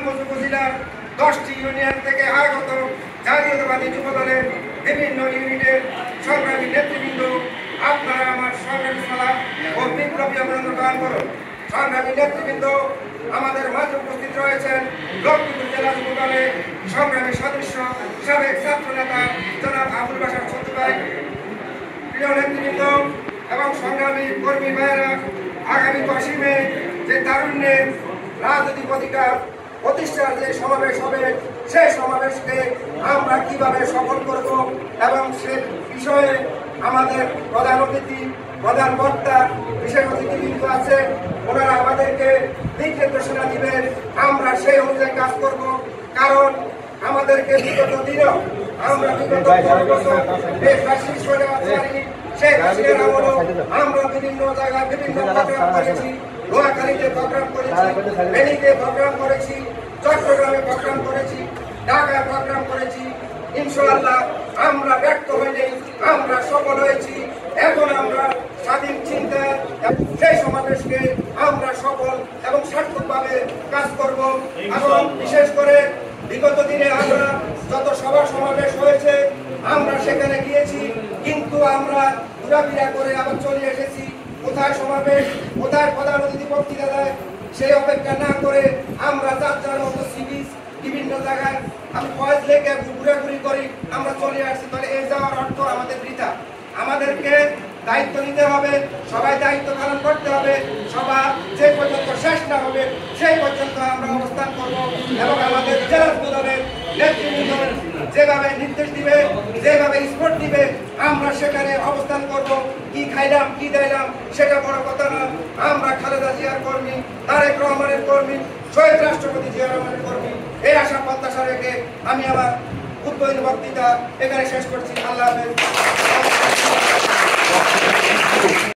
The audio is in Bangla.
গোপালগঞ্জ উপজেলার 10টি ইউনিয়ন থেকে আগত জাতীয়তাবাদী যুবদলের বিভিন্ন ইউনিটের সংগ্রামী নেতৃবৃন্দ, আপনারা আমার সংগ্রামী সালাম ও বিপ্লবী অভিনন্দন গ্রহণ করুন। সংগ্রামী নেতৃবৃন্দ, আমাদের মাঝে উপস্থিত রয়েছেন লক্ষ্মীপুর জেলা যুবদলের সংগ্রামী সদস্য সাবেক ছাত্র নেতা জনাব আবুল বাশার ছোট ভাই। প্রিয় নেতৃবৃন্দ এবং সংগ্রামী কর্মী ভাইয়েরা, আগামী 10 মে যে তারুণ্যের রাজনৈতিক অধিকার প্রতিষ্ঠার যে সমাবেশ হবে, সেই সমাবেশকে আমরা কিভাবে সফল করব এবং সে বিষয়ে আমাদের প্রধান অতিথি, প্রধান বক্তা, বিশেষ অতিথিবৃন্দ আছে, ওনারা আমাদেরকে দিক নির্দেশনা দিবেন। আমরা সেই অনুযায়ী কাজ করব, কারণ আমাদেরকে বিগত দিনেও আমরা বিগত দেশবাসীর সরে আছি। শেখ হাসিনার আমলেও আমরা বিভিন্ন জায়গায় বিভিন্ন প্রোগ্রাম করেছি, নোয়াখালীতে প্রোগ্রাম করেছি, ফেনীতে প্রোগ্রাম করেছি, চট্টগ্রামে প্রোগ্রাম করেছি, ঢাকায় প্রোগ্রাম করেছি। ইনশাআল্লাহ আমরা ব্যর্থ হইনি, আমরা সফল হয়েছি। এখন আমরা স্বাধীন চিন্তা সেই সমাবেশকে আমরা সফল এবং সার্থকভাবে কাজ করব। এবং বিশেষ করে বিগত দিনে আমরা যত সভা সমাবেশ হয়েছে আমরা সেখানে গিয়েছি, কিন্তু আমরা ঘোরাফেরা করে আবার চলে এসেছি। কোথায় সমাবেশ, কোথায় প্রধান অতিথি বক্তৃতা দেয়, সেই অপেক্ষা না করে আমরা যার মতো সিরিজ বিভিন্ন জায়গায় আমি ফয়েজ লেগে ঘুরাঘুরি করি, আমরা চলে আসছি। তাহলে এই যাওয়ার অর্থ আমাদের বৃথা। আমাদেরকে দায়িত্ব নিতে হবে, সবাই দায়িত্ব পালন করতে হবে। সভা যে পর্যন্ত শেষ না হবে সেই পর্যন্ত আমরা অবস্থান করব এবং আমাদের জেলা দলের নেতৃবৃন্দ যেভাবে নির্দেশ দিবে, যেভাবে স্পোর্ট দিবে, আমরা সেখানে অবস্থান করব। কি খাইলাম, কি দিলাম সেটা বড় কথা না। আমরা খালেদা জিয়ার কর্মী, তারেক রহমানের কর্মী, শহীদ রাষ্ট্রপতি জিয়া রহমানের কর্মী। এই আশা প্রত্যাশা রেখে আমি আমার উদ্বোধনী বক্তৃতা এখানে শেষ করছি। আল্লাহ হাফেজ।